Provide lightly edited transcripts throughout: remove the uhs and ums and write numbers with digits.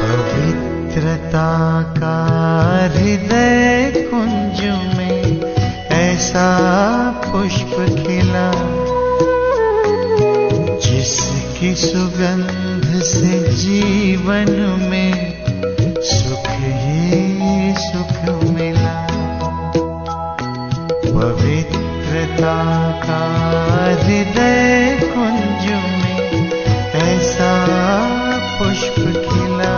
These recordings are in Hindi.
पवित्रता का हृदय कुंज में ऐसा पुष्प खिला, जिसकी सुगंध से जीवन में सुख ही सुख मिला। पवित्रता का हृदय कुंज में ऐसा पुष्प खिला,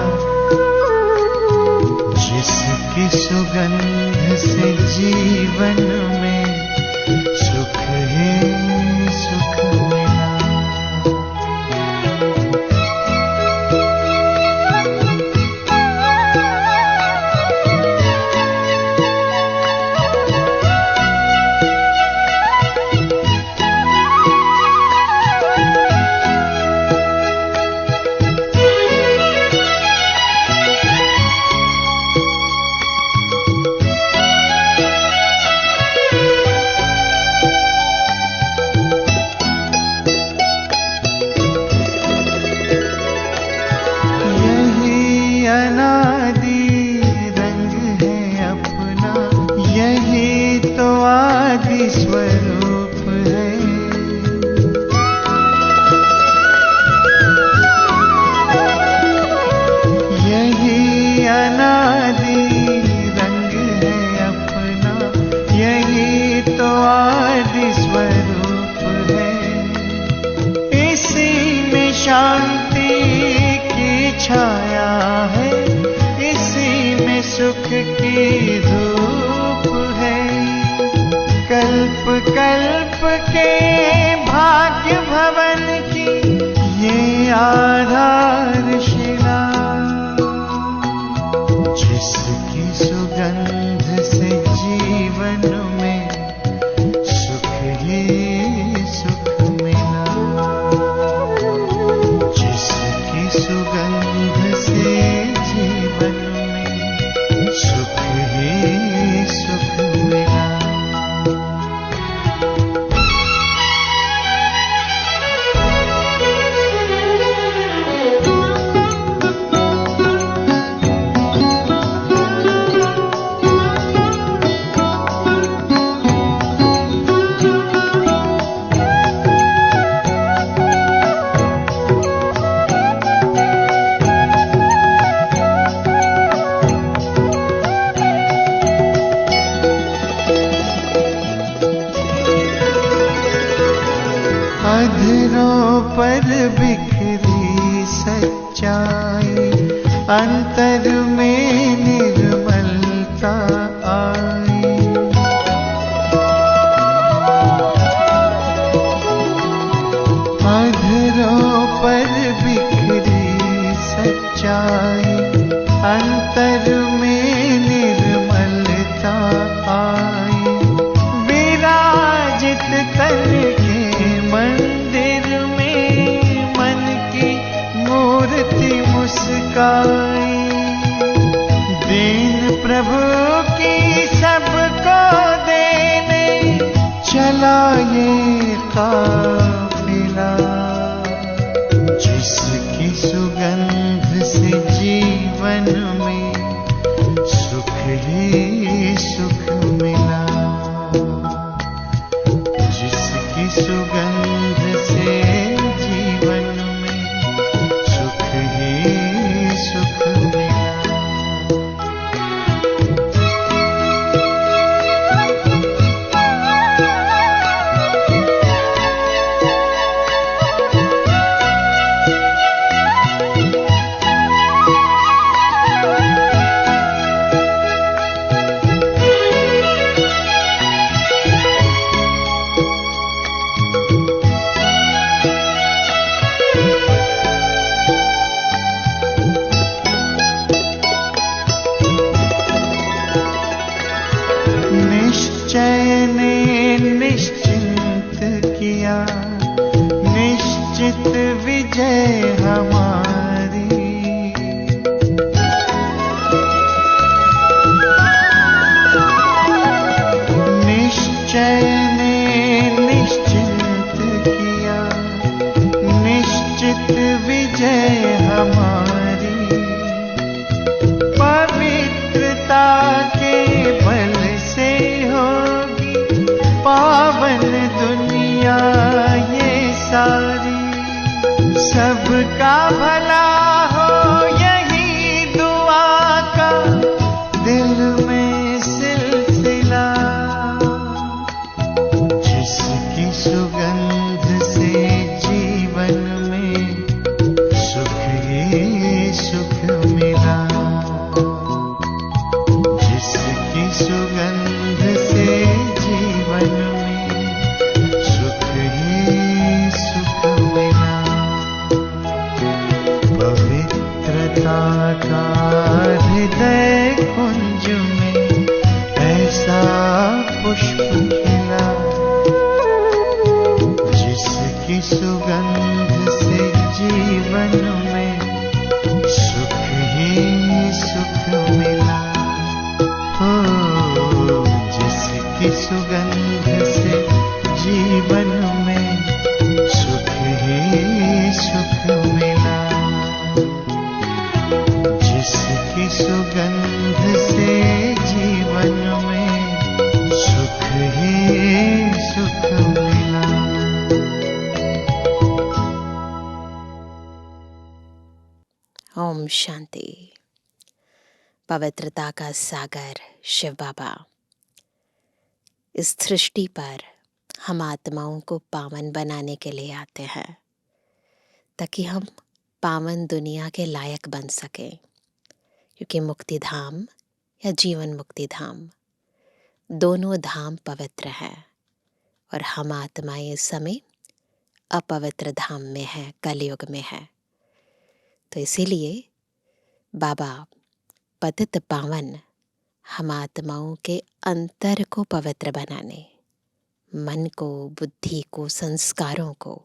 जिसकी सुगंध से जीवन में सुख ही सुख मिला। स्वरूप है, यही अनादि रंग है अपना, यही तो आदि स्वरूप है। इसी में शांति की छाया है, इसी में सुख की धूप है। कल्प कल्प के भाग्य भवन की ये आधारशिला, जिसकी सुगंध से जीवन में सुख ही सुख मिला, जिसकी सुगंध से जीवन में सुख ही सुख मिला। अधरों पर बिखरी सच्चाई, अंतर में निर्मलता आई। अधरों पर बिखरी सच्चाई, अंतर में निर्मलता आई। विराजित तन मंदिर में मन की मूर्ति मुस्काई, दीन प्रभु की सबको देने चला ये काफिला, जिसकी सुगंध से जीवन में सुख ही सुख मिला, जिसकी सुगंध से जीवन में सुख ही सुख मिला। सबका भला हो यही दुआ का दिल में सिलसिला। जिसकी सुगंध से जीवन में सुख ही सुख मिला। जिसकी सुगंध से जीवन में सुख ही सुख मिला। पवित्रता का हृदय कुंज में ऐसा पुष्प खिला। जिसकी सुगंध से जीवन में सुख ही सुख मिला। हो जिसकी सुगंध से जीवन में सुख ही सुख मिला। जिसकी सुगंध से जीवन में सुख ही सुख मिला। ओम शांति। पवित्रता का सागर शिव बाबा इस सृष्टि पर हम आत्माओं को पावन बनाने के लिए आते हैं, ताकि हम पावन दुनिया के लायक बन सकें। क्योंकि मुक्ति धाम या जीवन मुक्ति धाम दोनों धाम पवित्र हैं और हम आत्माएं इस समय अपवित्र धाम में हैं, कलयुग में हैं। तो इसीलिए बाबा पतित पावन हम आत्माओं के अंतर को पवित्र बनाने, मन को, बुद्धि को, संस्कारों को,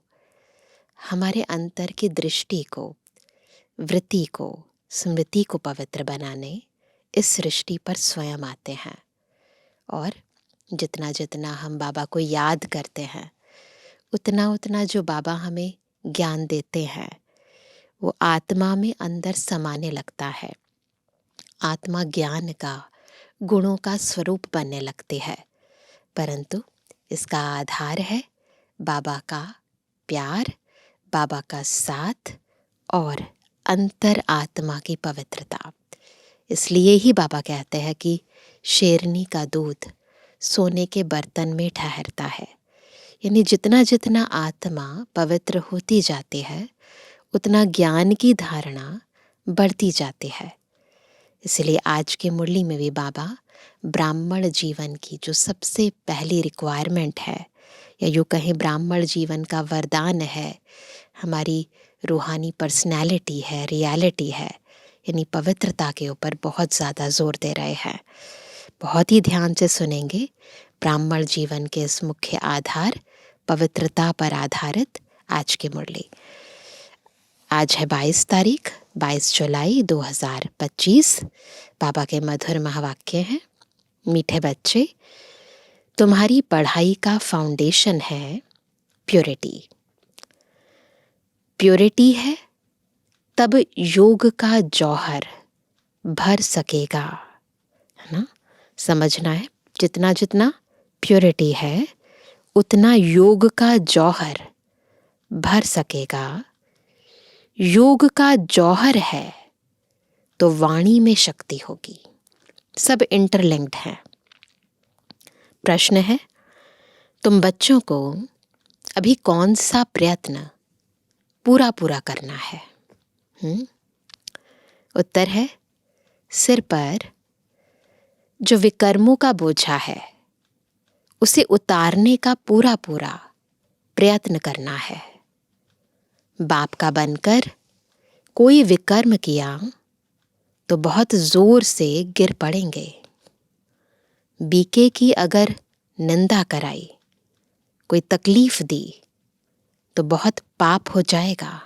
हमारे अंतर की दृष्टि को, वृत्ति को, स्मृति को पवित्र बनाने इस सृष्टि पर स्वयं आते हैं। और जितना जितना हम बाबा को याद करते हैं, उतना उतना जो बाबा हमें ज्ञान देते हैं वो आत्मा में अंदर समाने लगता है। आत्मा ज्ञान का, गुणों का स्वरूप बनने लगती है। परंतु इसका आधार है बाबा का प्यार, बाबा का साथ और अंतर आत्मा की पवित्रता। इसलिए ही बाबा कहते हैं कि शेरनी का दूध सोने के बर्तन में ठहरता है। यानी जितना जितना आत्मा पवित्र होती जाती है, उतना ज्ञान की धारणा बढ़ती जाती है। इसलिए आज की मुरली में भी बाबा ब्राह्मण जीवन की जो सबसे पहली रिक्वायरमेंट है, या यूँ कहें ब्राह्मण जीवन का वरदान है, हमारी रूहानी पर्सनैलिटी है, रियलिटी है, यानी पवित्रता के ऊपर बहुत ज़्यादा जोर दे रहे हैं। बहुत ही ध्यान से सुनेंगे। ब्राह्मण जीवन के इस मुख्य आधार पवित्रता पर आधारित आज की मुरली। आज है 22 जुलाई 2025। बाबा के मधुर महावाक्य हैं। मीठे बच्चे, तुम्हारी पढ़ाई का फाउंडेशन है प्योरिटी। प्योरिटी है तब योग का जौहर भर सकेगा, है ना। समझना है, जितना जितना प्योरिटी है उतना योग का जौहर भर सकेगा। योग का जौहर है तो वाणी में शक्ति होगी। सब इंटरलिंक्ड है। प्रश्न है, तुम बच्चों को अभी कौन सा प्रयत्न पूरा पूरा करना है? उत्तर है, सिर पर जो विकर्मों का बोझा है उसे उतारने का पूरा पूरा प्रयत्न करना है। बाप का बनकर कोई विकर्म किया तो बहुत जोर से गिर पड़ेंगे। बीके की अगर निंदा कराई, कोई तकलीफ दी तो बहुत पाप हो जाएगा।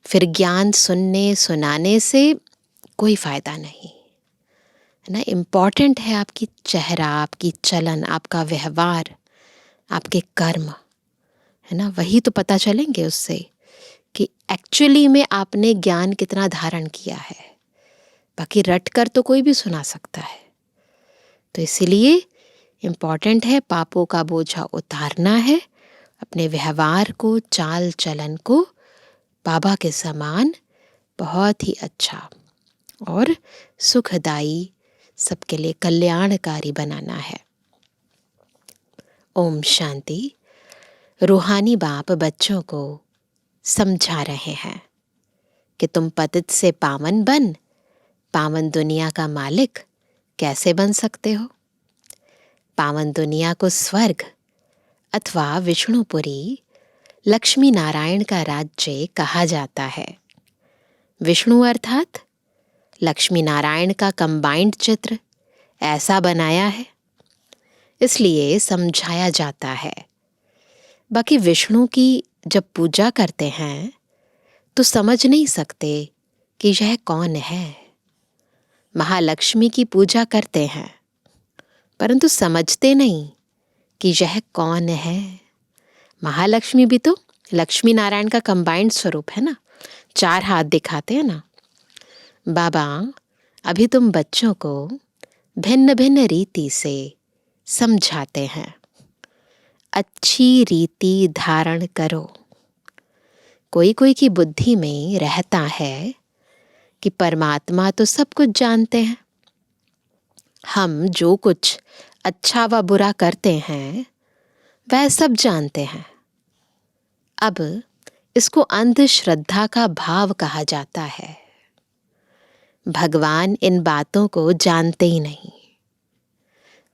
फिर ज्ञान सुनने सुनाने से कोई फायदा नहीं, है ना। इम्पॉर्टेंट है आपकी चेहरा, आपकी चलन, आपका व्यवहार, आपके कर्म, है ना। वही तो पता चलेंगे उससे कि एक्चुअली में आपने ज्ञान कितना धारण किया है। बाकी रट कर तो कोई भी सुना सकता है। तो इसीलिए इम्पॉर्टेंट है पापों का बोझा उतारना है, अपने व्यवहार को, चाल चलन को बाबा के समान बहुत ही अच्छा और सुखदाई, सबके लिए कल्याणकारी बनाना है। ओम शांति। रूहानी बाप बच्चों को समझा रहे हैं कि तुम पतित से पावन बन पावन दुनिया का मालिक कैसे बन सकते हो। पावन दुनिया को स्वर्ग अथवा विष्णुपुरी, लक्ष्मी नारायण का राज्य कहा जाता है। विष्णु अर्थात लक्ष्मी नारायण का कंबाइंड चित्र ऐसा बनाया है, इसलिए समझाया जाता है। बाकी विष्णु की जब पूजा करते हैं तो समझ नहीं सकते कि यह कौन है। महालक्ष्मी की पूजा करते हैं परंतु समझते नहीं कि यह कौन है। महालक्ष्मी भी तो लक्ष्मी नारायण का कंबाइंड स्वरूप है ना, 4 हाथ दिखाते हैं ना। बाबा अभी तुम बच्चों को भिन्न भिन्न रीति से समझाते हैं। अच्छी रीति धारण करो। कोई कोई की बुद्धि में रहता है कि परमात्मा तो सब कुछ जानते हैं, हम जो कुछ अच्छा व बुरा करते हैं वह सब जानते हैं। अब इसको अंधश्रद्धा का भाव कहा जाता है। भगवान इन बातों को जानते ही नहीं।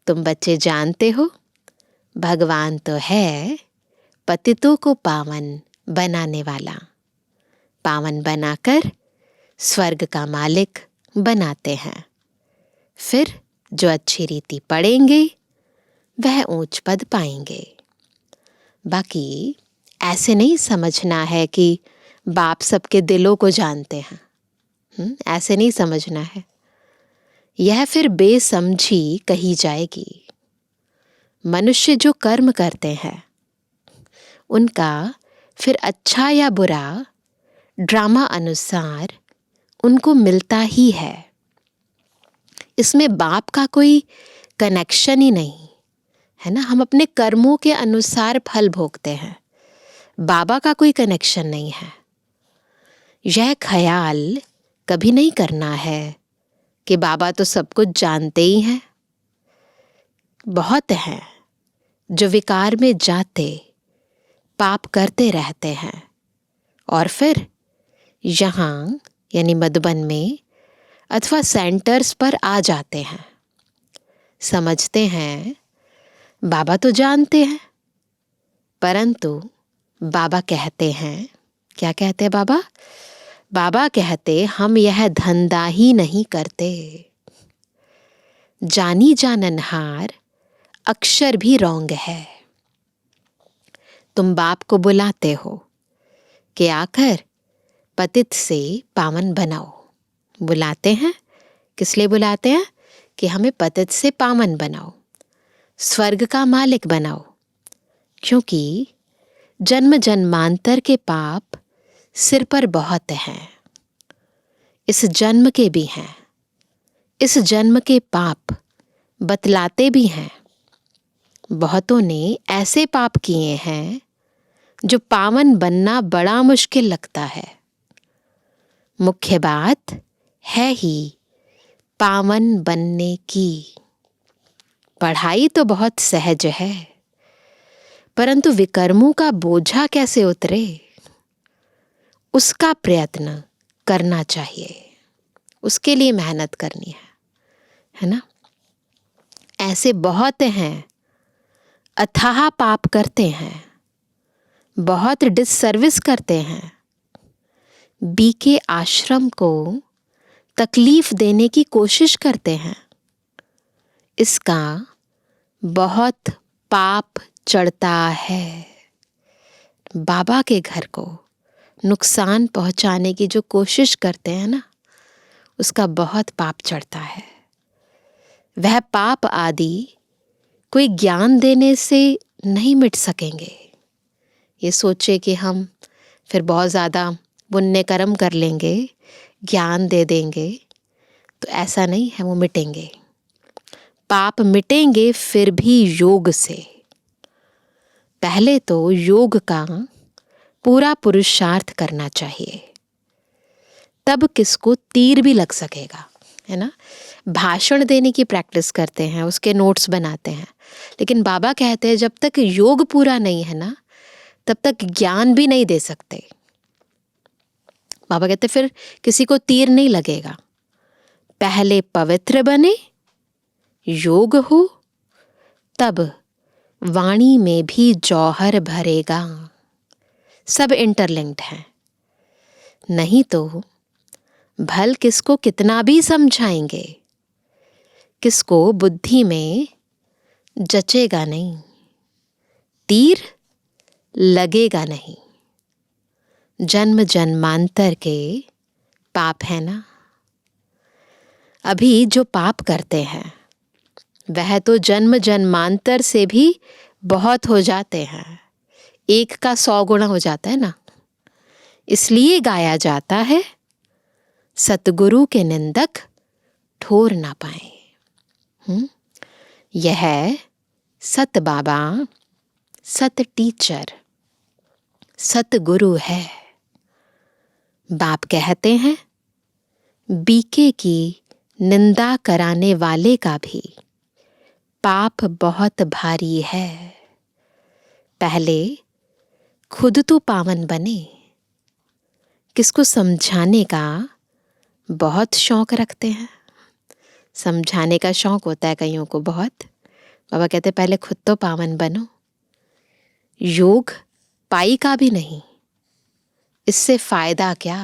तुम बच्चे जानते हो भगवान तो है पतितों को पावन बनाने वाला, पावन बनाकर स्वर्ग का मालिक बनाते हैं। फिर जो अच्छी रीति पढ़ेंगे वह ऊंच पद पाएंगे। बाकी ऐसे नहीं समझना है कि बाप सबके दिलों को जानते हैं, ऐसे नहीं समझना है। यह फिर बेसमझी कही जाएगी। मनुष्य जो कर्म करते हैं उनका फिर अच्छा या बुरा ड्रामा अनुसार उनको मिलता ही है। इसमें बाप का कोई कनेक्शन ही नहीं है ना। हम अपने कर्मों के अनुसार फल भोगते हैं, बाबा का कोई कनेक्शन नहीं है। यह ख्याल कभी नहीं करना है कि बाबा तो सब कुछ जानते ही हैं। बहुत हैं जो विकार में जाते पाप करते रहते हैं और फिर यहाँ यानी मधुबन में अथवा सेंटर्स पर आ जाते हैं। समझते हैं बाबा तो जानते हैं, परंतु बाबा कहते हैं, क्या कहते हैं बाबा? बाबा कहते हम यह धंधा ही नहीं करते। जानी जाननहार अक्षर भी रॉन्ग है। तुम बाप को बुलाते हो कि आकर पतित से पावन बनाओ। बुलाते हैं, किस लिए बुलाते हैं? कि हमें पतित से पावन बनाओ, स्वर्ग का मालिक बनाओ। क्योंकि जन्म जन्मांतर के पाप सिर पर बहुत हैं। इस जन्म के भी हैं, इस जन्म के पाप बतलाते भी हैं। बहुतों ने ऐसे पाप किए हैं जो पावन बनना बड़ा मुश्किल लगता है। मुख्य बात है ही पावन बनने की। पढ़ाई तो बहुत सहज है, परंतु विकर्मों का बोझा कैसे उतरे उसका प्रयत्न करना चाहिए। उसके लिए मेहनत करनी है ना। ऐसे बहुत हैं अथाह पाप करते हैं, बहुत डिससर्विस करते हैं, बीके आश्रम को तकलीफ देने की कोशिश करते हैं। इसका बहुत पाप चढ़ता है। बाबा के घर को नुकसान पहुंचाने की जो कोशिश करते हैं ना, उसका बहुत पाप चढ़ता है। वह पाप आदि कोई ज्ञान देने से नहीं मिट सकेंगे। ये सोचे कि हम फिर बहुत ज़्यादा पुण्य कर्म कर लेंगे, ज्ञान दे देंगे, तो ऐसा नहीं है, वो मिटेंगे। पाप मिटेंगे फिर भी योग से। पहले तो योग का पूरा पुरुषार्थ करना चाहिए, तब किसको तीर भी लग सकेगा, है ना। भाषण देने की प्रैक्टिस करते हैं, उसके नोट्स बनाते हैं, लेकिन बाबा कहते हैं जब तक योग पूरा नहीं है ना, तब तक ज्ञान भी नहीं दे सकते। बाबा कहते फिर किसी को तीर नहीं लगेगा। पहले पवित्र बने, योग हो, तब वाणी में भी जौहर भरेगा। सब इंटरलिंक्ड है। नहीं तो भल किसको कितना भी समझाएंगे, किसको बुद्धि में जचेगा नहीं, तीर लगेगा नहीं। जन्म जन्मांतर के पाप है ना। अभी जो पाप करते हैं वह तो जन्म जन्मांतर से भी बहुत हो जाते हैं, 1 का 100 गुना हो जाता है ना। इसलिए गाया जाता है, सतगुरु के निंदक ठोर ना पाए। यह सत बाबा, सत टीचर, सत गुरु है। बाप कहते हैं, बीके की निंदा कराने वाले का भी पाप बहुत भारी है। पहले खुद तो पावन बने। किसको समझाने का बहुत शौक रखते हैं, समझाने का शौक होता है कईयों को बहुत। बाबा कहते पहले खुद तो पावन बनो। योग पाई का भी नहीं, इससे फायदा क्या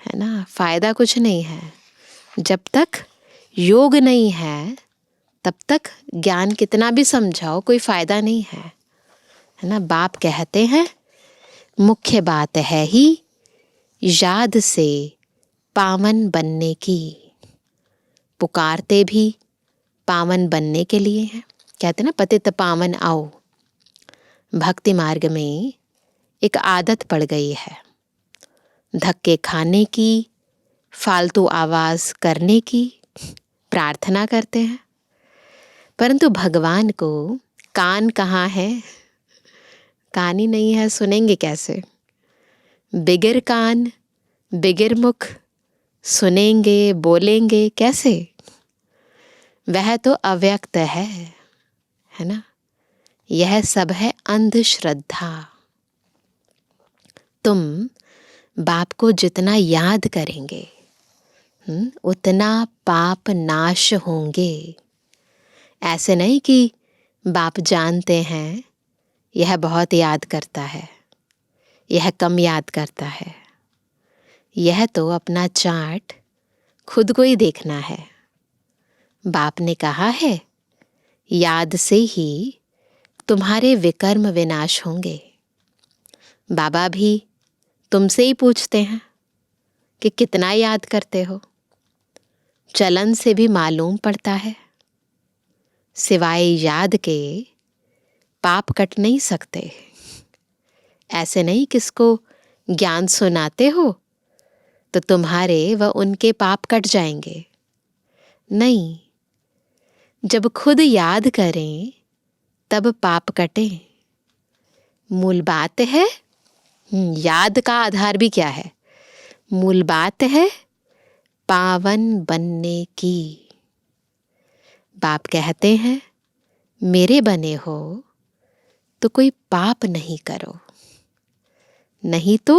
है ना। फायदा कुछ नहीं है। जब तक योग नहीं है तब तक ज्ञान कितना भी समझाओ कोई फायदा नहीं है ना। बाप कहते हैं, मुख्य बात है ही याद से पावन बनने की। पुकारते भी पावन बनने के लिए हैं। कहते ना, पतित पावन आओ। भक्ति मार्ग में एक आदत पड़ गई है, धक्के खाने की, फालतू आवाज करने की। प्रार्थना करते हैं, परंतु भगवान को कान कहाँ है? कान ही नहीं है, सुनेंगे कैसे? बिगर कान बिगर मुख सुनेंगे बोलेंगे कैसे? वह तो अव्यक्त है ना। यह सब है अंधश्रद्धा। तुम बाप को जितना याद करेंगे उतना पाप नाश होंगे। ऐसे नहीं कि बाप जानते हैं यह बहुत याद करता है, यह कम याद करता है। यह तो अपना चार्ट खुद को ही देखना है। बाप ने कहा है, याद से ही तुम्हारे विकर्म विनाश होंगे। बाबा भी तुमसे ही पूछते हैं कि कितना याद करते हो। चलन से भी मालूम पड़ता है। सिवाय याद के पाप कट नहीं सकते। ऐसे नहीं किसको ज्ञान सुनाते हो तो तुम्हारे व उनके पाप कट जाएंगे। नहीं, जब खुद याद करें तब पाप कटे। मूल बात है, याद का आधार भी क्या है? मूल बात है पावन बनने की। बाप कहते हैं, मेरे बने हो तो कोई पाप नहीं करो, नहीं तो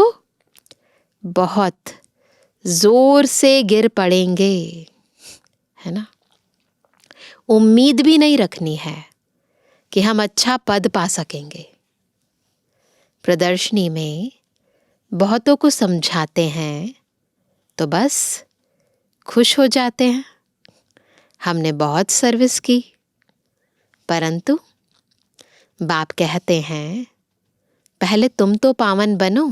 बहुत जोर से गिर पड़ेंगे, है ना। उम्मीद भी नहीं रखनी है कि हम अच्छा पद पा सकेंगे। प्रदर्शनी में बहुतों को समझाते हैं तो बस खुश हो जाते हैं, हमने बहुत सर्विस की। परंतु बाप कहते हैं, पहले तुम तो पावन बनो।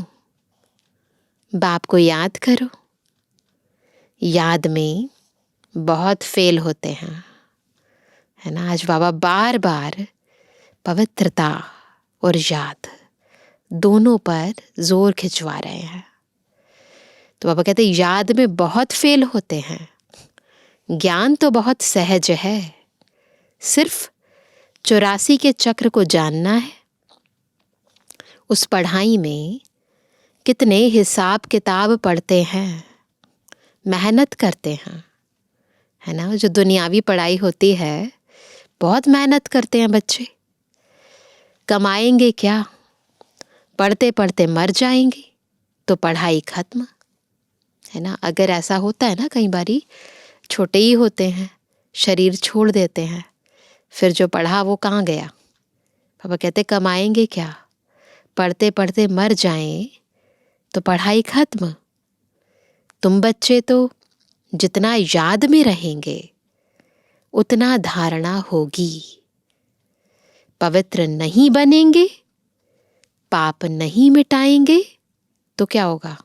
बाप को याद करो। याद में बहुत फेल होते हैं, है ना। आज बाबा बार बार पवित्रता और याद दोनों पर जोर खिंचवा रहे हैं। तो बाबा कहते हैं, याद में बहुत फेल होते हैं। ज्ञान तो बहुत सहज है, सिर्फ 84 के चक्र को जानना है। उस पढ़ाई में कितने हिसाब किताब पढ़ते हैं, मेहनत करते हैं, है ना। जो दुनियावी पढ़ाई होती है बहुत मेहनत करते हैं बच्चे। कमाएंगे क्या, पढ़ते पढ़ते मर जाएंगे तो पढ़ाई खत्म, है ना। अगर ऐसा होता है ना, कई बारी छोटे ही होते हैं, शरीर छोड़ देते हैं, फिर जो पढ़ा वो कहाँ गया। पापा कहते कमाएंगे क्या, पढ़ते पढ़ते मर जाएं तो पढ़ाई खत्म। तुम बच्चे तो जितना याद में रहेंगे उतना धारणा होगी। पवित्र नहीं बनेंगे, पाप नहीं मिटाएंगे तो क्या होगा,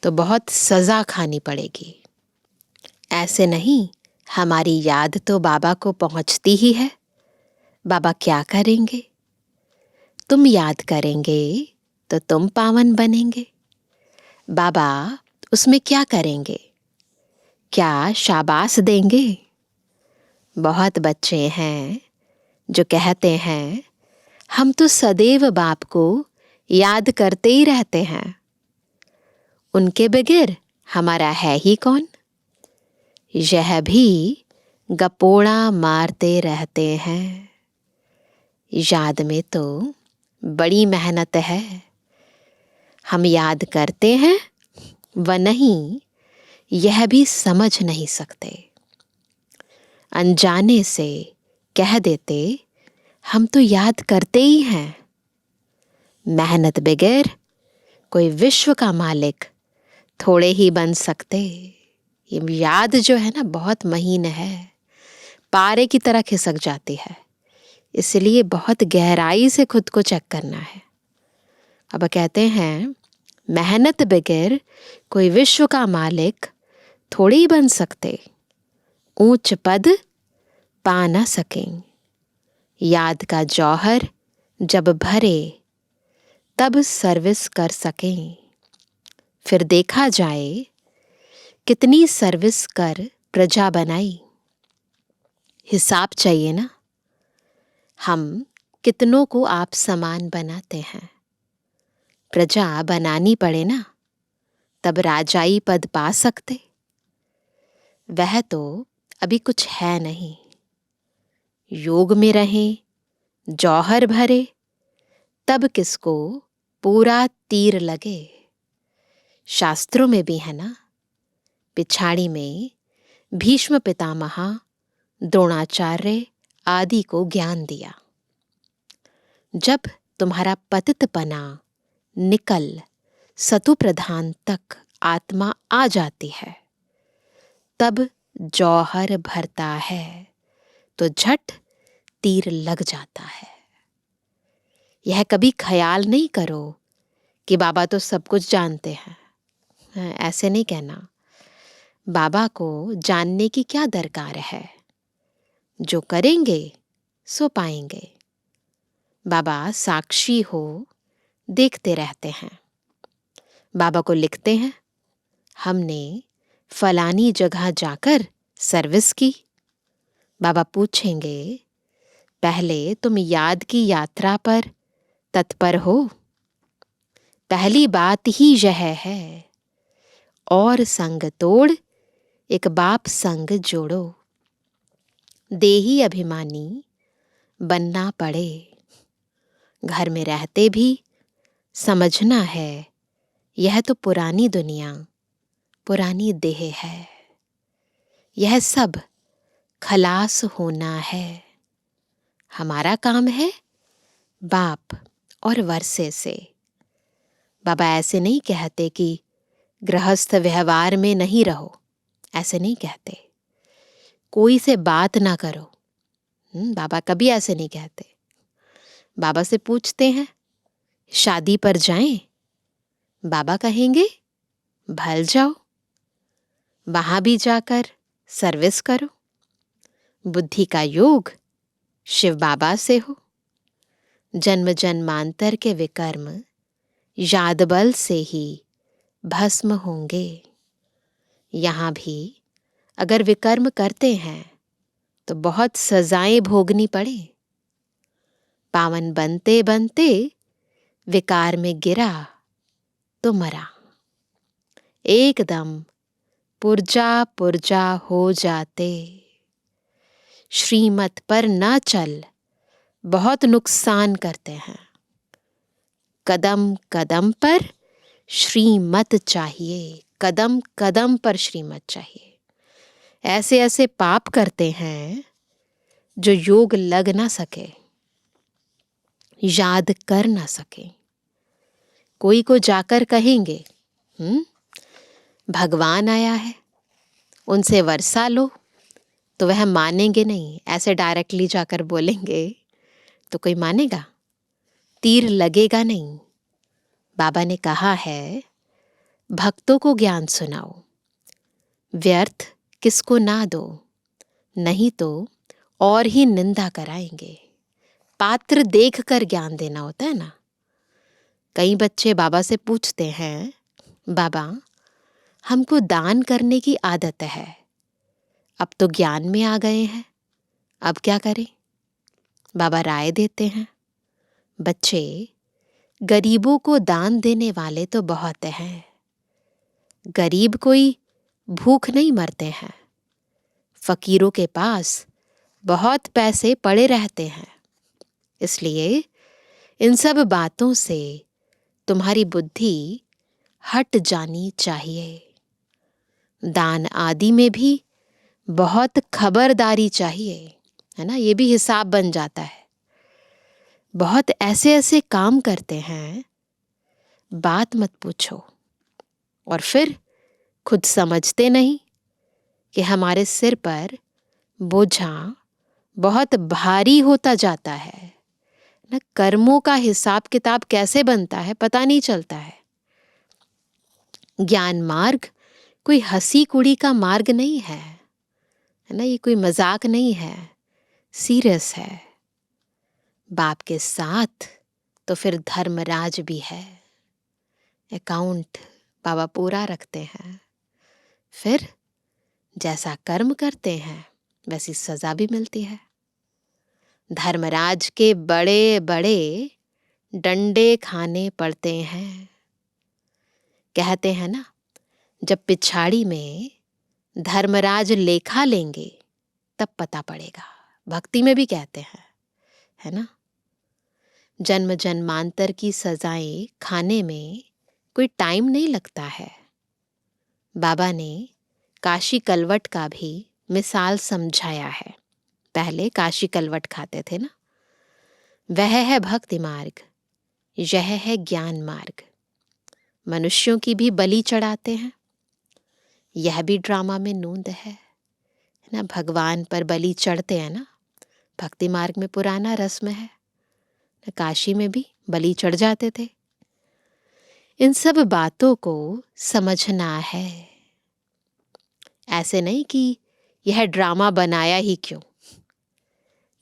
तो बहुत सजा खानी पड़ेगी। ऐसे नहीं, हमारी याद तो बाबा को पहुंचती ही है। बाबा क्या करेंगे, तुम याद करेंगे तो तुम पावन बनेंगे। बाबा उसमें क्या करेंगे, क्या शाबाश देंगे। बहुत बच्चे हैं जो कहते हैं हम तो सदैव बाप को याद करते ही रहते हैं, उनके बगैर हमारा है ही कौन। यह भी गपोड़ा मारते रहते हैं। याद में तो बड़ी मेहनत है। हम याद करते हैं व नहीं, यह भी समझ नहीं सकते। अनजाने से कह देते हम तो याद करते ही हैं। मेहनत बगैर कोई विश्व का मालिक थोड़े ही बन सकते। ये याद जो है ना बहुत महीन है, पारे की तरह खिसक जाती है, इसलिए बहुत गहराई से खुद को चेक करना है। अब कहते हैं मेहनत बगैर कोई विश्व का मालिक थोड़े ही बन सकते, ऊंच पद पा न सकें। याद का जौहर जब भरे तब सर्विस कर सकें। फिर देखा जाए कितनी सर्विस कर प्रजा बनाई। हिसाब चाहिए ना, हम कितनों को आप समान बनाते हैं। प्रजा बनानी पड़े ना, तब राजाई पद पा सकते। वह तो अभी कुछ है नहीं। योग में रहें, जौहर भरे, तब किसको पूरा तीर लगे। शास्त्रों में भी है ना, पिछाड़ी में भीष्म पितामहा, द्रोणाचार्य आदि को ज्ञान दिया। जब तुम्हारा पतितपना निकल सतु प्रधान तक आत्मा आ जाती है, तब जौहर भरता है तो झट तीर लग जाता है। यह कभी ख्याल नहीं करो कि बाबा तो सब कुछ जानते हैं, ऐसे नहीं कहना। बाबा को जानने की क्या दरकार है, जो करेंगे सो पाएंगे। बाबा साक्षी हो, देखते रहते हैं। बाबा को लिखते हैं हमने फलानी जगह जाकर सर्विस की। बाबा पूछेंगे पहले तुम याद की यात्रा पर तत्पर हो। पहली बात ही यह है, और संग तोड़ एक बाप संग जोड़ो। देही अभिमानी बनना पड़े। घर में रहते भी समझना है यह तो पुरानी दुनिया, पुरानी देह है। यह सब खलास होना है। हमारा काम है बाप और वर्षे से। बाबा ऐसे नहीं कहते कि गृहस्थ व्यवहार में नहीं रहो, ऐसे नहीं कहते। कोई से बात ना करो, बाबा कभी ऐसे नहीं कहते। बाबा से पूछते हैं शादी पर जाएं, बाबा कहेंगे भल जाओ, वहां भी जाकर सर्विस करो। बुद्धि का योग शिव बाबा से हो। जन्म जन्मांतर के विकर्म याद बल से ही भस्म होंगे। यहाँ भी अगर विकर्म करते हैं तो बहुत सजाएं भोगनी पड़े। पावन बनते बनते विकार में गिरा तो मरा। एकदम पुर्जा पुर्जा हो जाते। श्रीमत पर न चल, बहुत नुकसान करते हैं। कदम कदम पर श्रीमत चाहिए, कदम कदम पर श्रीमत चाहिए। ऐसे ऐसे पाप करते हैं जो योग लग ना सके, याद कर ना सके। कोई को जाकर कहेंगे भगवान आया है, उनसे वर्षा लो, तो वह मानेंगे नहीं। ऐसे डायरेक्टली जाकर बोलेंगे तो कोई मानेगा? तीर लगेगा नहीं। बाबा ने कहा है भक्तों को ज्ञान सुनाओ, व्यर्थ किसको ना दो, नहीं तो और ही निंदा कराएंगे। पात्र देखकर ज्ञान देना होता है ना। कई बच्चे बाबा से पूछते हैं, बाबा हमको दान करने की आदत है, अब तो ज्ञान में आ गए हैं, अब क्या करें? बाबा राय देते हैं, बच्चे गरीबों को दान देने वाले तो बहुत हैं। गरीब कोई भूख नहीं मरते हैं। फकीरों के पास बहुत पैसे पड़े रहते हैं। इसलिए इन सब बातों से तुम्हारी बुद्धि हट जानी चाहिए। दान आदि में भी बहुत खबरदारी चाहिए, है ना। ये भी हिसाब बन जाता है। बहुत ऐसे ऐसे काम करते हैं, बात मत पूछो। और फिर खुद समझते नहीं कि हमारे सिर पर बोझा बहुत भारी होता जाता है ना। कर्मों का हिसाब किताब कैसे बनता है पता नहीं चलता है। ज्ञान मार्ग कोई हंसी कुड़ी का मार्ग नहीं है ना। ये कोई मजाक नहीं है, सीरियस है। बाप के साथ तो फिर धर्मराज भी है। अकाउंट बाबा पूरा रखते हैं। फिर जैसा कर्म करते हैं वैसी सजा भी मिलती है। धर्मराज के बड़े बड़े डंडे खाने पड़ते हैं। कहते हैं ना, जब पिछाड़ी में धर्मराज लेखा लेंगे तब पता पड़ेगा। भक्ति में भी कहते हैं, है ना। जन्म जन्मांतर की सजाएं खाने में कोई टाइम नहीं लगता है। बाबा ने काशी कलवट का भी मिसाल समझाया है। पहले काशी कलवट खाते थे ना। वह है भक्ति मार्ग, यह है ज्ञान मार्ग। मनुष्यों की भी बलि चढ़ाते हैं, यह भी ड्रामा में नूंद है ना। भगवान पर बलि चढ़ते हैं ना, भक्ति मार्ग में पुराना रस्म है। काशी में भी बलि चढ़ जाते थे। इन सब बातों को समझना है। ऐसे नहीं कि यह ड्रामा बनाया ही क्यों,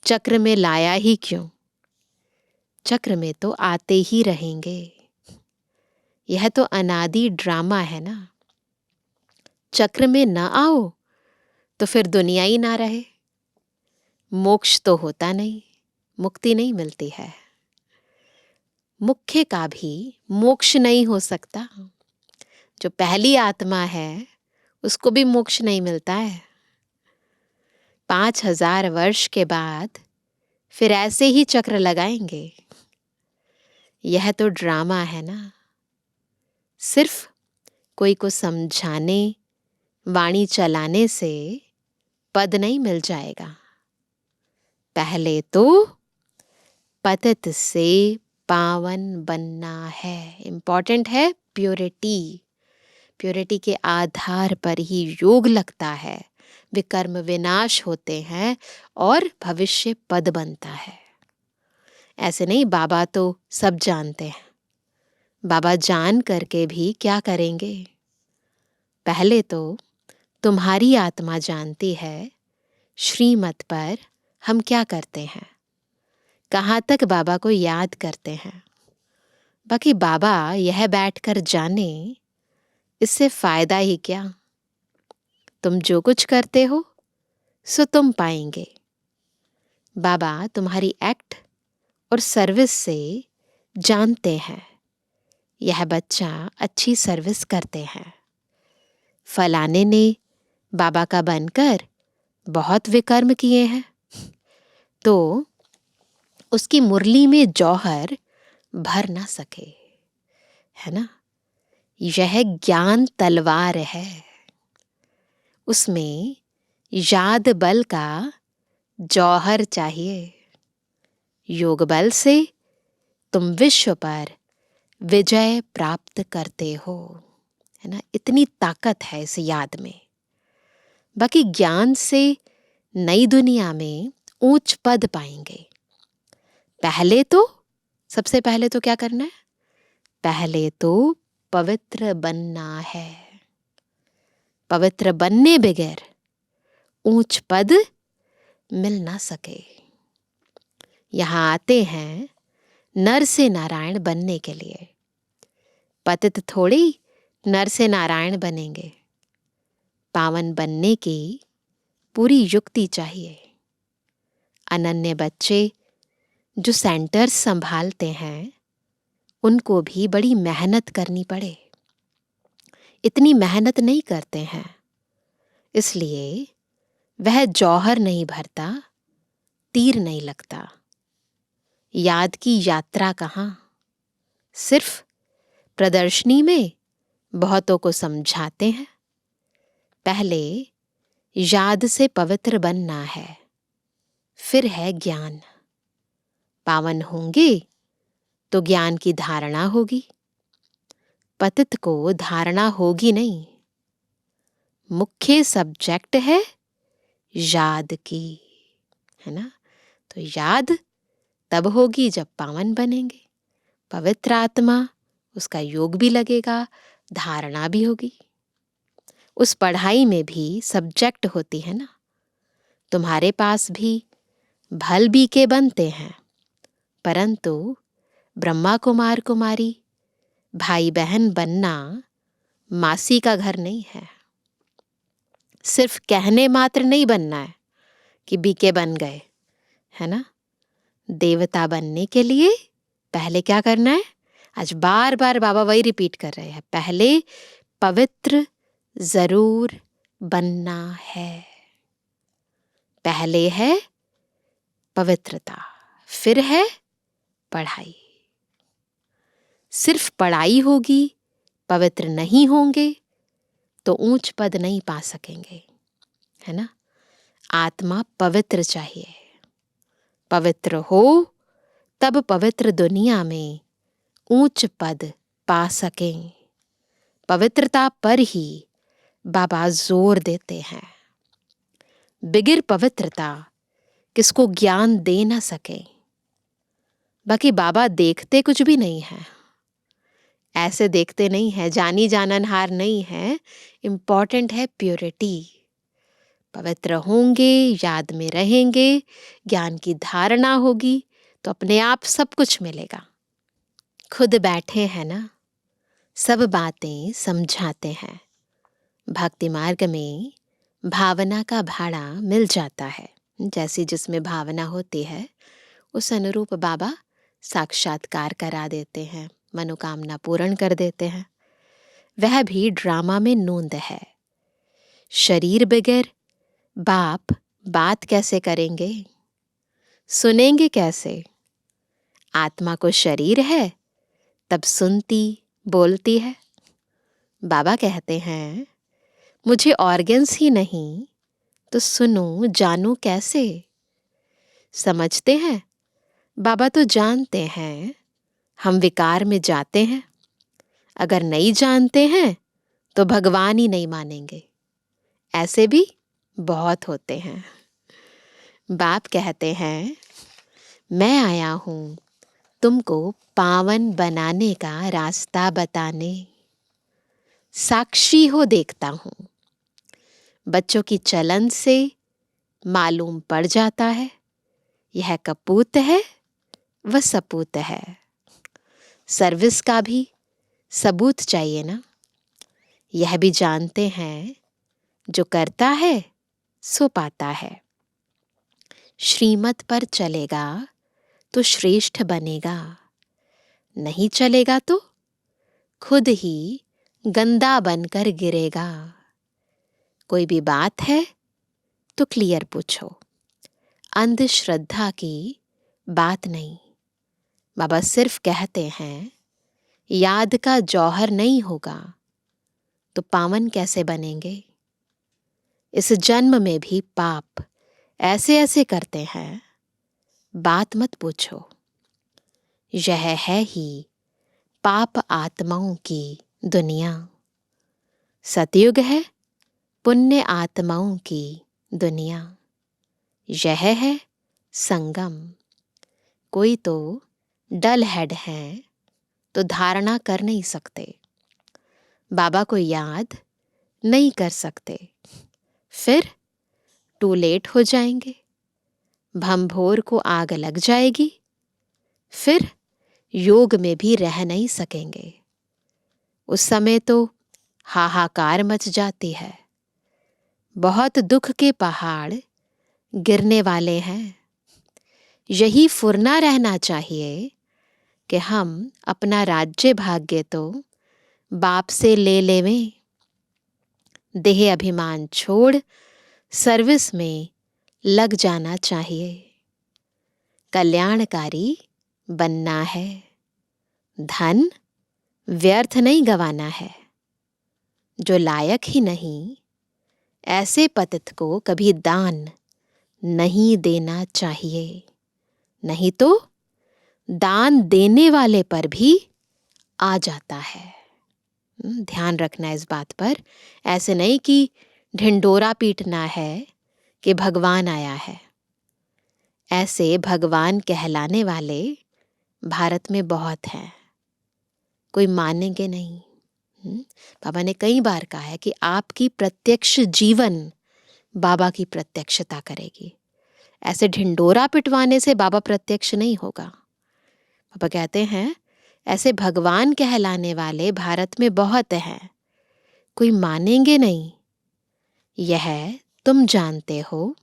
चक्र में लाया ही क्यों। चक्र में तो आते ही रहेंगे। यह तो अनादि ड्रामा है ना। चक्र में न आओ तो फिर दुनिया ही ना रहे। मोक्ष तो होता नहीं, मुक्ति नहीं मिलती है। मुख्य का भी मोक्ष नहीं हो सकता। जो पहली आत्मा है उसको भी मोक्ष नहीं मिलता है। 5000 वर्ष के बाद फिर ऐसे ही चक्र लगाएंगे। यह तो ड्रामा है ना। सिर्फ कोई को समझाने, वाणी चलाने से पद नहीं मिल जाएगा। पहले तो पतित से पावन बनना है। इंपॉर्टेंट है प्योरिटी। प्योरिटी के आधार पर ही योग लगता है, विकर्म विनाश होते हैं और भविष्य पद बनता है। ऐसे नहीं बाबा तो सब जानते हैं। बाबा जान करके भी क्या करेंगे? पहले तो तुम्हारी आत्मा जानती है श्रीमत पर हम क्या करते हैं, कहाँ तक बाबा को याद करते हैं। बाकी बाबा यह बैठकर जाने, इससे फायदा ही क्या। तुम जो कुछ करते हो सो तुम पाएंगे। बाबा तुम्हारी एक्ट और सर्विस से जानते हैं यह बच्चा अच्छी सर्विस करते हैं, फलाने ने बाबा का बनकर बहुत विकर्म किए हैं, तो उसकी मुरली में जौहर भर ना सके, है ना। यह ज्ञान तलवार है, उसमें याद बल का जौहर चाहिए। योग बल से तुम विश्व पर विजय प्राप्त करते हो, है ना। इतनी ताकत है इस याद में। बाकी ज्ञान से नई दुनिया में ऊंच पद पाएंगे। सबसे पहले तो क्या करना है? पहले तो पवित्र बनना है। पवित्र बनने बगैर ऊंच पद मिल ना सके। यहां आते हैं नर से नारायण बनने के लिए। पतित थोड़ी नर से नारायण बनेंगे। पावन बनने की पूरी युक्ति चाहिए। अनन्य बच्चे जो सेंटर्स संभालते हैं, उनको भी बड़ी मेहनत करनी पड़े। इतनी मेहनत नहीं करते हैं, इसलिए वह जौहर नहीं भरता, तीर नहीं लगता। याद की यात्रा कहाँ, सिर्फ प्रदर्शनी में बहुतों को समझाते हैं। पहले याद से पवित्र बनना है, फिर है ज्ञान। पावन होंगे तो ज्ञान की धारणा होगी। पतित को धारणा होगी नहीं। मुख्य सब्जेक्ट है याद की, है ना। तो याद तब होगी जब पावन बनेंगे। पवित्र आत्मा, उसका योग भी लगेगा, धारणा भी होगी। उस पढ़ाई में भी सब्जेक्ट होती है ना। तुम्हारे पास भी भल बीके बनते हैं, परंतु ब्रह्मा कुमार कुमारी, भाई बहन बनना मासी का घर नहीं है। सिर्फ कहने मात्र नहीं बनना है कि बीके बन गए, है ना। देवता बनने के लिए पहले क्या करना है? आज बार बार बाबा वही रिपीट कर रहे हैं। पहले पवित्र जरूर बनना है। पहले है पवित्रता, फिर है पढ़ाई। सिर्फ पढ़ाई होगी, पवित्र नहीं होंगे तो ऊंच पद नहीं पा सकेंगे, है ना। आत्मा पवित्र चाहिए। पवित्र हो तब पवित्र दुनिया में ऊंच पद पा सकें। पवित्रता पर ही बाबा जोर देते हैं। बिगिर पवित्रता किसको ज्ञान दे ना सके। बाकी बाबा देखते कुछ भी नहीं है, ऐसे देखते नहीं है, जानी जाननहार नहीं है। इंपॉर्टेंट है प्योरिटी। पवित्र होंगे, याद में रहेंगे, ज्ञान की धारणा होगी तो अपने आप सब कुछ मिलेगा। खुद बैठे हैं ना, सब बातें समझाते हैं। भक्ति मार्ग में भावना का भाड़ा मिल जाता है। जैसी जिसमें भावना होती है उस अनुरूप बाबा साक्षात्कार करा देते हैं, मनोकामना पूर्ण कर देते हैं। वह भी ड्रामा में नोंद है। शरीर बगैर बाप बात कैसे करेंगे, सुनेंगे कैसे? आत्मा को शरीर है तब सुनती बोलती है। बाबा कहते हैं मुझे ऑर्गन्स ही नहीं तो सुनूं जानूं कैसे? समझते हैं बाबा तो जानते हैं, हम विकार में जाते हैं। अगर नहीं जानते हैं तो भगवान ही नहीं मानेंगे। ऐसे भी बहुत होते हैं। बाप कहते हैं मैं आया हूं तुमको पावन बनाने का रास्ता बताने। साक्षी हो देखता हूं। बच्चों की चलन से मालूम पड़ जाता है यह कपूत है वह सपूत है। सर्विस का भी सबूत चाहिए ना। यह भी जानते हैं जो करता है सो पाता है। श्रीमत पर चलेगा तो श्रेष्ठ बनेगा। नहीं चलेगा तो खुद ही गंदा बनकर गिरेगा। कोई भी बात है तो क्लियर पूछो, अंधश्रद्धा की बात नहीं। बाबा सिर्फ कहते हैं याद का जौहर नहीं होगा तो पावन कैसे बनेंगे। इस जन्म में भी पाप ऐसे ऐसे करते हैं, बात मत पूछो। यह है ही पाप आत्माओं की दुनिया। सतयुग है पुण्य आत्माओं की दुनिया। यह है संगम। कोई तो डल हेड हैं तो धारणा कर नहीं सकते, बाबा को याद नहीं कर सकते, फिर टू लेट हो जाएंगे, भंभोर को आग लग जाएगी, फिर योग में भी रह नहीं सकेंगे। उस समय तो हाहाकार मच जाती है, बहुत दुख के पहाड़ गिरने वाले हैं। यही फुरना रहना चाहिए कि हम अपना राज्य भाग्य तो बाप से ले लेवें। देह अभिमान छोड़ सर्विस में लग जाना चाहिए। कल्याणकारी बनना है, धन व्यर्थ नहीं गंवाना है। जो लायक ही नहीं ऐसे पतित को कभी दान नहीं देना चाहिए, नहीं तो दान देने वाले पर भी आ जाता है। ध्यान रखना इस बात पर। ऐसे नहीं कि ढिंडोरा पीटना है कि भगवान आया है। ऐसे भगवान कहलाने वाले भारत में बहुत हैं, कोई मानेंगे नहीं। बाबा ने कई बार कहा है कि आपकी प्रत्यक्ष जीवन बाबा की प्रत्यक्षता करेगी। ऐसे ढिंडोरा पिटवाने से बाबा प्रत्यक्ष नहीं होगा। बाबा कहते हैं ऐसे भगवान कहलाने वाले भारत में बहुत हैं, कोई मानेंगे नहीं। यह तुम जानते हो,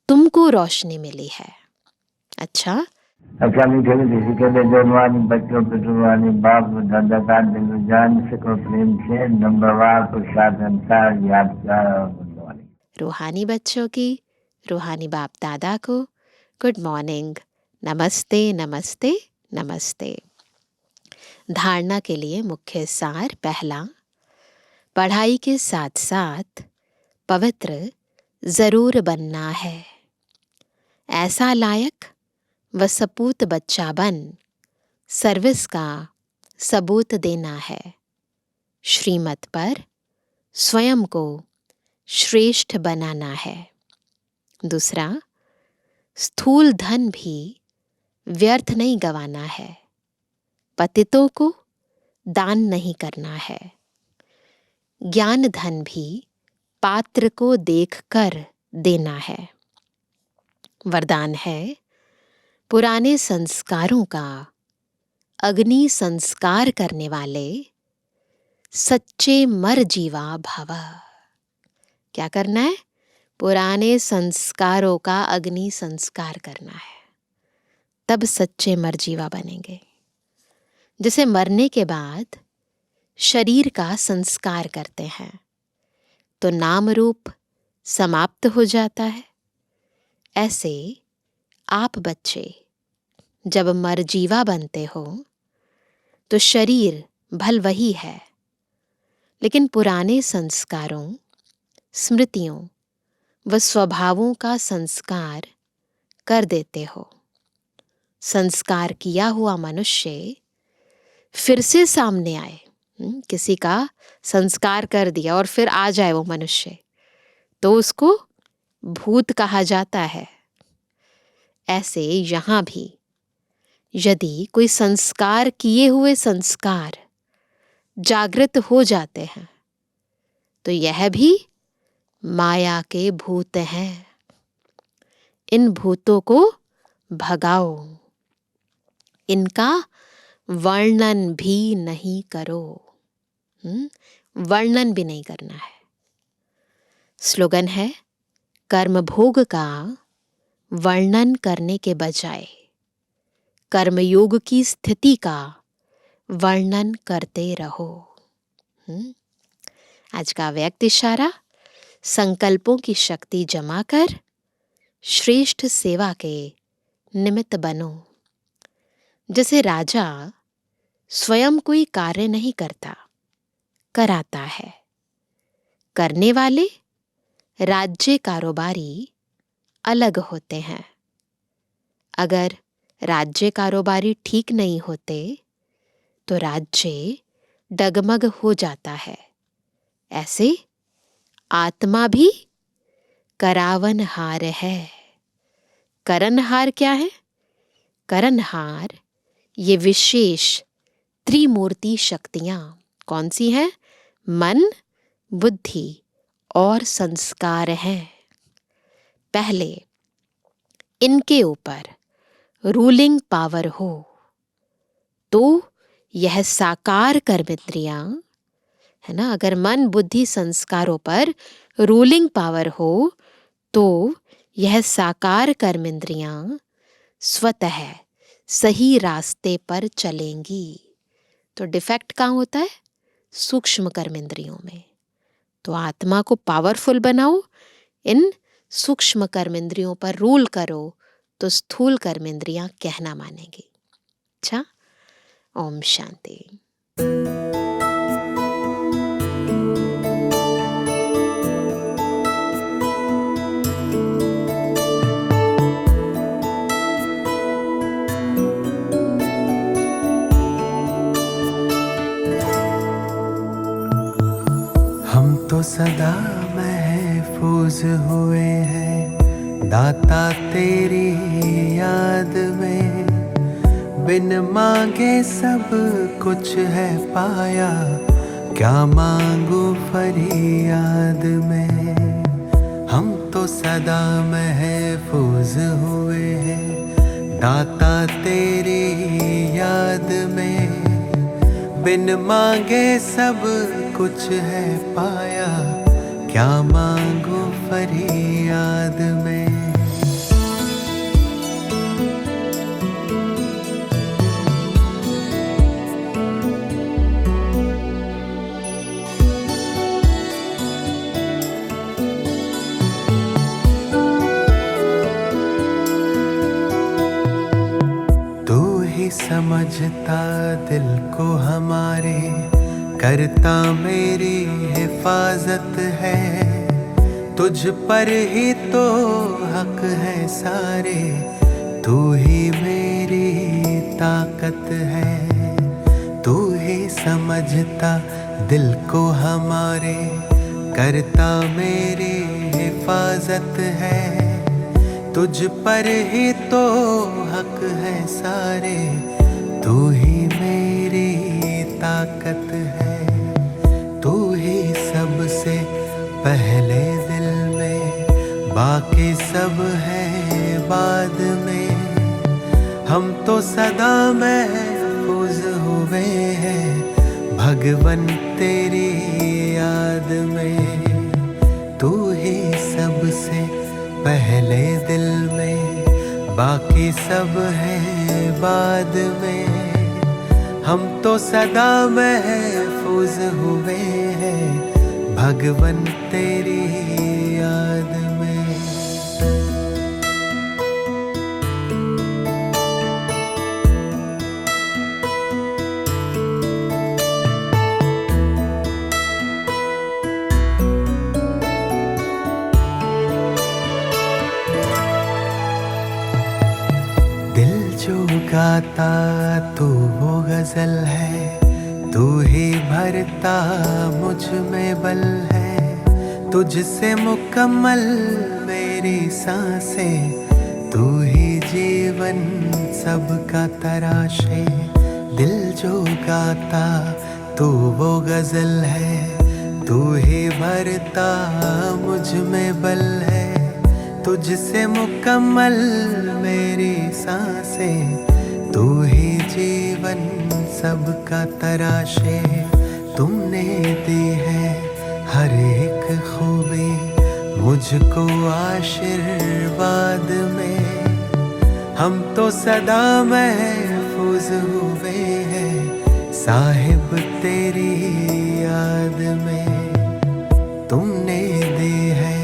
तुमको रोशनी मिली है। अच्छा मीठे किसी के लिए जवानी बच्चों पे जुबानी बाप दादा का दिल जान सको प्रेम से नंबरवार प्रसाद अंसार यादगार और गुणवानी। रूहानी बच्चों की रूहानी बाप दादा को गुड मॉर्निंग, नमस्ते नमस्ते नमस्ते। धारणा के लिए मुख्य सार। पहला, पढ़ाई के साथ साथ पवित्र जरूर बनना है। ऐसा लायक व सपूत बच्चा बन सर्विस का सबूत देना है। श्रीमत पर स्वयं को श्रेष्ठ बनाना है। दूसरा, स्थूल धन भी व्यर्थ नहीं गंवाना है। पतितों को दान नहीं करना है। ज्ञान धन भी पात्र को देखकर देना है। वरदान है पुराने संस्कारों का अग्नि संस्कार करने वाले सच्चे मर जीवा भव। क्या करना है? पुराने संस्कारों का अग्नि संस्कार करना है, तब सच्चे मर जीवा बनेंगे। जैसे मरने के बाद शरीर का संस्कार करते हैं तो नाम रूप समाप्त हो जाता है, ऐसे आप बच्चे जब मरजीवा बनते हो तो शरीर भल वही है, लेकिन पुराने संस्कारों, स्मृतियों व स्वभावों का संस्कार कर देते हो। संस्कार किया हुआ मनुष्य फिर से सामने आए, किसी का संस्कार कर दिया और फिर आ जाए वो मनुष्य, तो उसको भूत कहा जाता है। ऐसे यहाँ भी यदि कोई संस्कार किए हुए संस्कार जागृत हो जाते हैं तो यह भी माया के भूत हैं। इन भूतों को भगाओ, इनका वर्णन भी नहीं करो। वर्णन भी नहीं करना है। स्लोगन है, कर्म भोग का वर्णन करने के बजाय कर्मयोग की स्थिति का वर्णन करते रहो। आज का व्यक्त इशारा, संकल्पों की शक्ति जमा कर श्रेष्ठ सेवा के निमित्त बनो। जैसे राजा स्वयं कोई कार्य नहीं करता, कराता है। करने वाले राज्य कारोबारी अलग होते हैं। अगर राज्य कारोबारी ठीक नहीं होते तो राज्य डगमग हो जाता है। ऐसे आत्मा भी करावनहार है। करनहार क्या है? करनहार ये विशेष त्रिमूर्ति शक्तियां कौन सी हैं? मन, बुद्धि और संस्कार हैं। पहले इनके ऊपर रूलिंग पावर हो तो यह साकार कर्मेंद्रियां, है ना, अगर मन, बुद्धि, संस्कारों पर रूलिंग पावर हो तो यह साकार कर्मेंद्रियां स्वतः सही रास्ते पर चलेंगी। तो डिफेक्ट कहाँ होता है? सूक्ष्म कर्मेंद्रियों में। तो आत्मा को पावरफुल बनाओ, इन सूक्ष्म कर्मेंद्रियों पर रूल करो तो स्थूल कर्मेंद्रियां कहना मानेंगी। अच्छा, ओम शांति। हम तो सदा महफूज हुए हैं दाता तेरी याद में, बिन मांगे सब कुछ है पाया, क्या मांगू फरियाद में। हम तो सदा महफूज हुए हैं दाता तेरी याद में, बिन मांगे सब कुछ है पाया, क्या मांगू फरियाद में। समझता दिल को हमारे, करता मेरी हिफाजत है, तुझ पर ही तो हक है सारे, तू ही मेरी ताकत है। तू ही समझता दिल को हमारे, करता मेरी हिफाजत है, तुझ पर ही तो हक है सारे, तू ही मेरी ताकत है। तू ही सबसे पहले दिल में, बाकी सब है बाद में। हम तो सदा महफूज हुए हैं भगवन तेरी याद में। तू ही सबसे पहले दिल में, बाकी सब है बाद में। हम तो सदा महफूज हुए हैं भगवन तेरी याद में। गाता तू वो गजल है, तू ही भरता मुझ में बल है, तुझसे मुकम्मल मेरी सांसें, तू ही जीवन सबका तराशे। दिल जो गाता तू वो गजल है, तू ही भरता मुझ में बल है, तुझसे मुकम्मल मेरी सांसें, तू ही जीवन सबका तराशे। तुमने दी है हर एक खूबी मुझको आशीर्वाद में। हम तो सदा महफूज हुए हैं साहिब तेरी याद में तुमने दी है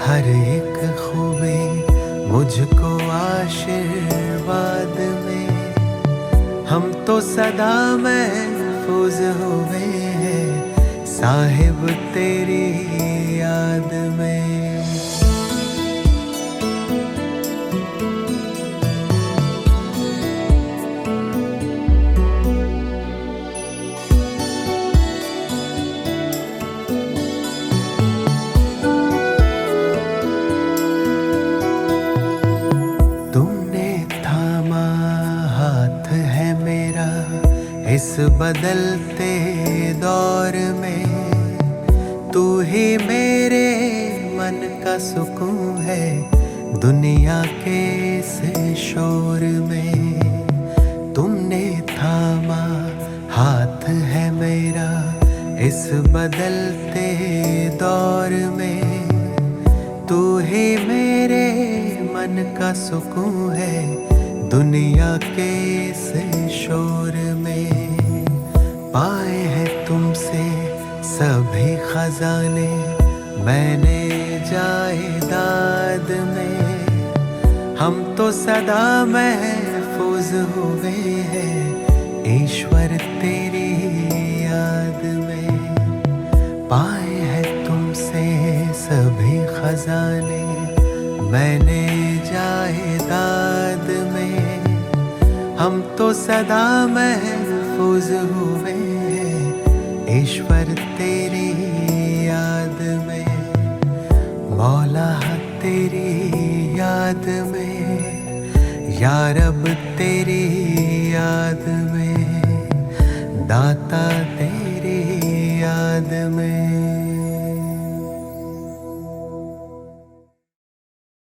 हर एक खूबी मुझको आशीर्वाद में। हम तो सदा महफूज हुए हैं साहिब तेरी याद में। तुमने थामा हाथ है मेरा इस बदलते दौर में। तू ही मेरे मन का सुकून है दुनिया के इस शोर में। तुमने थामा हाथ है मेरा इस बदलते दौर में। तू ही मेरे मन का सुकून है दुनिया के इस शोर में। पाए हैं तुमसे सभी खजाने मैंने जायदाद में। हम तो सदा महफूज हुए हैं ईश्वर तेरी याद में। पाए हैं तुमसे सभी खजाने मैंने जायदाद में। हम तो सदा महफूज हुए हैं ईश्वर तेरी याद में। मौला तेरी याद में, या रब तेरी याद में, दाता तेरी याद में।